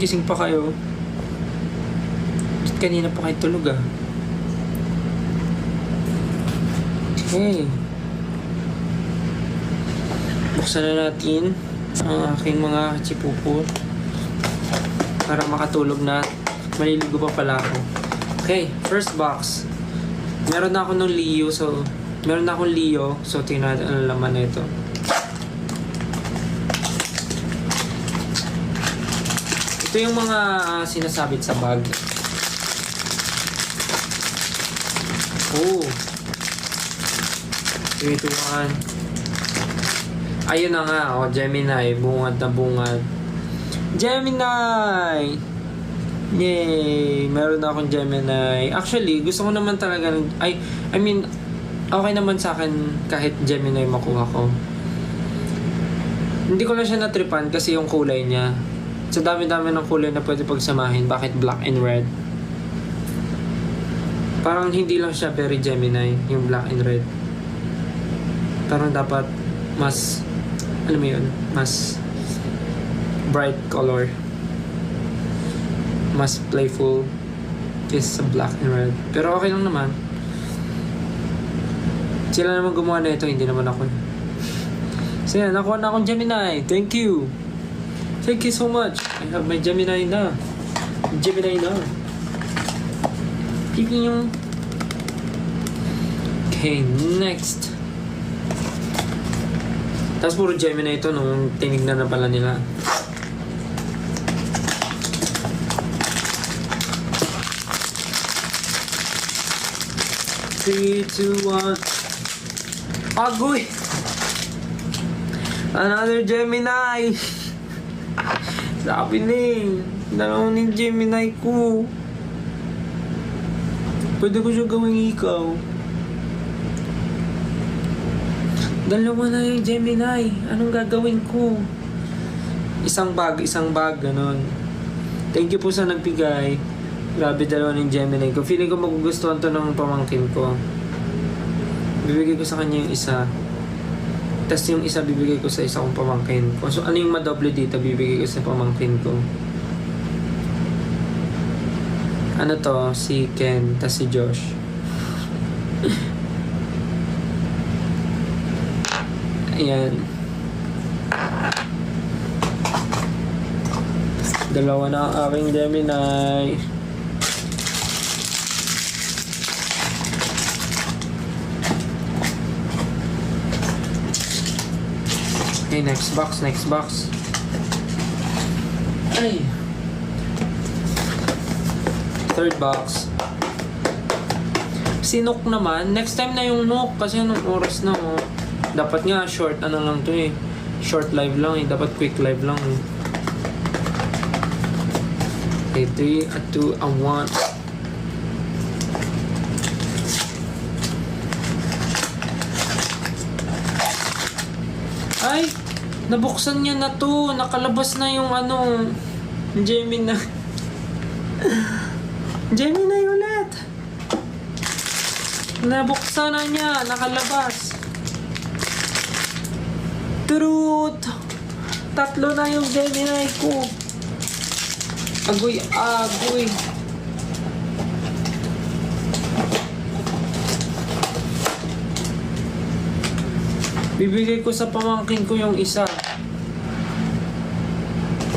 gising pa kayo? Ba't kanina pa kayo tulog ah? Okay. Buksan na natin ang aking mga chipupo para makatulog na. Maliligo pa pala ako. Okay, first box. Meron na ako ng Leo, so tingnan natin ang laman nito. Ito yung mga sinasabit sa bag. Oh. 3, 2, 1. Ayun na nga, Gemini. Bungad na bungad. Gemini! Yay! Meron na akong Gemini. Actually, gusto ko naman talaga I mean, okay naman sa akin kahit Gemini makuha ko. Hindi ko lang siya natripan kasi yung kulay niya. Sa dami-dami ng kulay na pwede pagsamahin. Bakit black and red? Parang hindi lang siya very Gemini, yung black and red. Parang dapat mas, alam mo yun, mas bright color. Mas playful kaysa sa black and red. Pero okay lang naman. Sila naman gumawa na ito, hindi naman ako. So yan, nakuha na akong Gemini. Thank you. Thank you so much. I have my Gemini na. Gemini na. Pipin yung... Okay, next. Tapos puro Gemini ito nung tinignan na pala nila. Three, two, one. Agoy! Another Gemini! Sabi ni, dalawang ni Gemini ko. Pwede ko siya gawing ikaw. Dalawa na yung Gemini. Anong gagawin ko? Isang bag, ganon. Thank you po sa nagbigay. Grabe, dalawa ng Gemini ko. Feeling ko magugustuhan to ng pamangkin ko. Bibigay ko sa kanya yung isa. Tapos yung isa bibigay ko sa isa kong pamangkin ko. So ano yung madoble dito, bibigay ko sa pamangkin ko. Ano to? Si Ken, tas si Josh. Ayan. Dalawa na ang aking Gemini. Okay, next box. Ay. Third box. Si Nook naman, next time na yung Nook kasi anong oras na oh. Dapat nga short ano lang to eh. Short live lang eh. Dapat quick live lang eh. Okay, 3, 2, 1. Ay! Nabuksan niya na to. Nakalabas na yung ano. Gemini. Gemini ulit. Nabuksan na niya. Nakalabas. Truth! 3 na yung Gemini ko. Agoy. Bibigay ko sa pamangkin ko yung isa.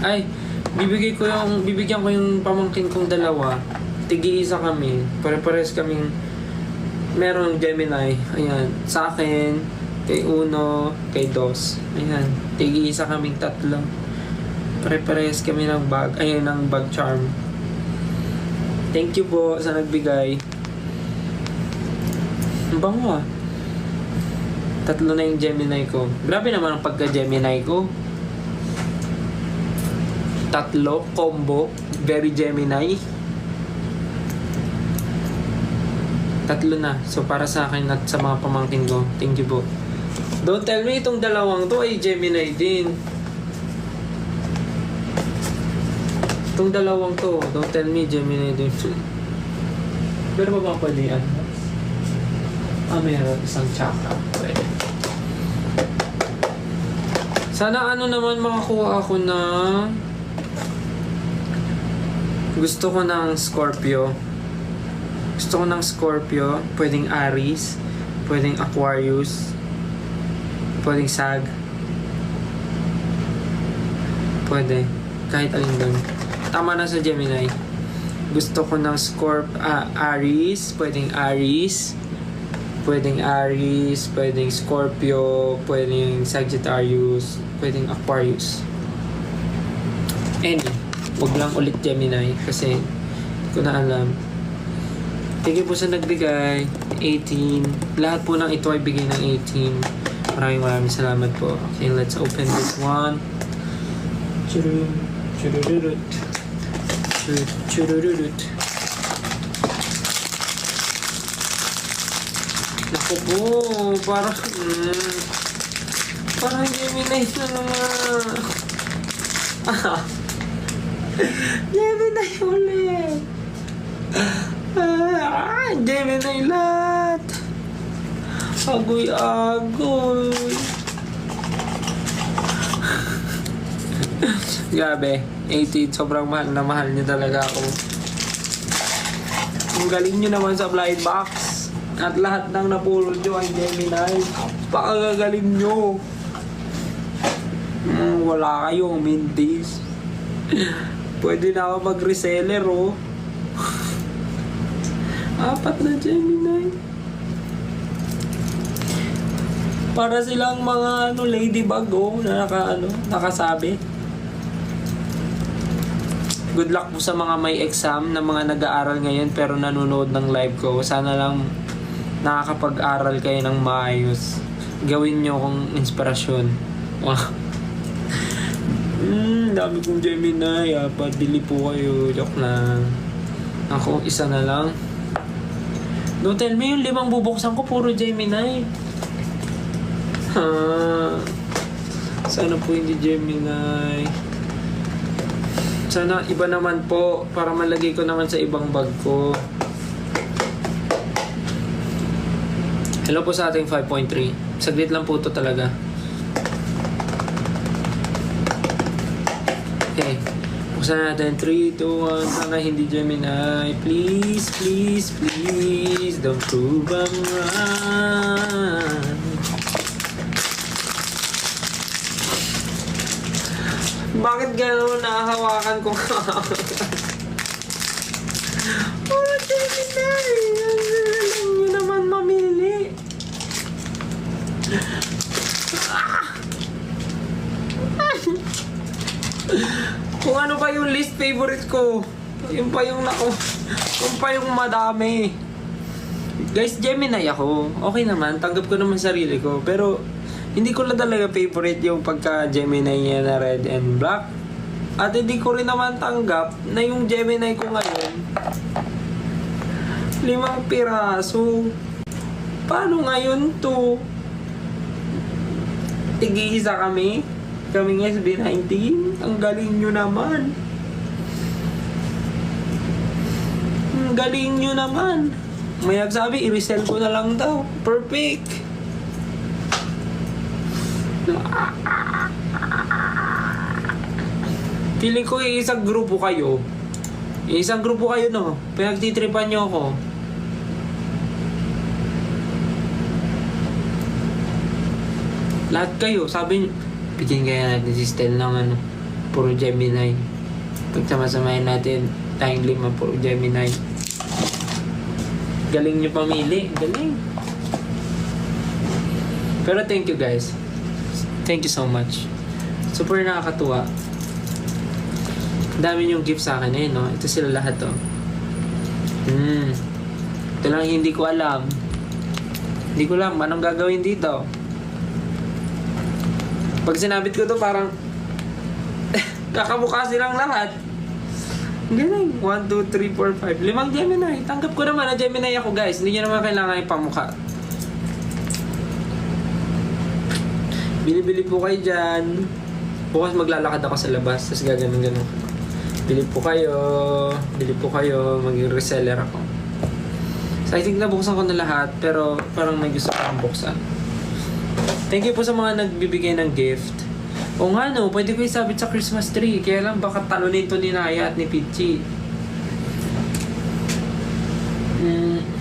Ay, bibigyan ko yung pamangkin kong dalawa. Tigi-isa kami. Pare-pares kaming merong Gemini. Ayan. Sa akin, kay Uno, kay Dos. Ayan. Tigi-isa kaming 3. Pare-pares kami ng bag. Ayan, ng bag charm. Thank you po sa nagbigay. Ang bango ah. 3 na yung Gemini ko. Grabe naman ang pagka-Gemini ko. 3 combo. Very Gemini. 3 na. So para sa akin at sa mga pamangkin ko. Thank you po. Don't tell me itong dalawang to ay Gemini din. Itong dalawang to. Don't tell me Gemini din. Pero ba ba pwede yan? Meron isang tsaka. Pwede. Sana ano naman makakuha ako na Gusto ko ng Scorpio. Gusto ko ng Scorpio. Pwedeng Aries. Pwedeng Aquarius. Pwedeng Sag. Pwede. Kahit alin doon. Tama na sa Gemini. Gusto ko ng Aries. Pwedeng Aries. Pwedeng Aries. Pwedeng Scorpio. Pwedeng Sagittarius. Pwedeng Aquarius. Any. Huwag lang ulit Gemini kasi hindi ko na alam. Thank you po sa nagbigay. 18. Lahat po ng ito ay bigay ng 18. Maraming salamat po. Okay, let's open this one. Chururut. Chururut. Chururut. Naku po. Parang Gemini na naman. Gemini ulit. Gemini lahat. Agoy. Grabe. 18. Sobrang mahal na mahal niyo talaga ako. Ang galing niyo naman sa blind box. At lahat ng napulot niyo ay Gemini. Pakagagaling niyo. Wala kayong mintis. Pwede na ako mag-reseller, oh. 4 na Gemini. Para silang mga ladybug, oh, na nakasabi. Good luck po sa mga may exam na mga nag-aaral ngayon pero nanonood ng live ko. Sana lang nakakapag-aral kayo ng maayos. Gawin nyo kong inspirasyon. Dami kong Gemini. Bili po kayo. Joke lang. Ako, isa na lang. Don't tell me yung 5 bubuksan ko puro Gemini. Sana po hindi Gemini. Sana iba naman po para malagay ko naman sa ibang bag ko. Hello po sa ating 5.3. Saglit lang po ito talaga. Okay. Buksan natin. 3, 2, 1. Sana hindi Gemini. Please, please, please. Don't prove I'm wrong. Bakit gano'n nakahawakan ko ka? Oh, Gemini! Alam nyo naman mamili. Kung ano pa yung least favorite ko. Yung pa yung madami. Guys, Gemini ako. Okay naman, tanggap ko naman sarili ko. Pero hindi ko na talaga favorite yung pagka Gemini niya na red and black. At hindi ko rin naman tanggap na yung Gemini ko ngayon 5 piraso. Paano ngayon to? Tig-iisa kami. Kaming SB19. Ang galing nyo naman. Ang galing nyo naman. May nagsabi, i-resell ko na lang daw. Perfect. Feeling ko isang grupo kayo. Isang grupo kayo, no? Pinagtitripan nyo ako. Lahat kayo, sabi nyo, bigyan kaya natin si Stel ng puro Gemini. Pagsama-samahin natin, tayong 5 puro Gemini. Galing nyo pamili. Galing. Pero thank you guys. Thank you so much. Super nakakatuwa. Dami yung gift sa akin no? Ito sila lahat to. Ito lang hindi ko alam. Hindi ko alam anong gagawin dito. Pag sinabit ko to parang kakamukha silang lahat. Galing. 1, 2, 3, 4, 5. 5 Gemini. Tanggap ko naman na Gemini ako guys. Hindi nyo naman kailangan ipamukha. Bili-bili po kayo dyan. Bukas maglalakad ako sa labas. Tapos gaganon-ganon. Bili po kayo. Maging reseller ako. So I think nabuksan ko na lahat. Pero parang may gusto akong buksan. Thank you po sa mga nagbibigay ng gift. O nga no, pwede ko isabit sa Christmas tree. Kaya lang baka talunin to ni Naya at ni Pichi. Mm,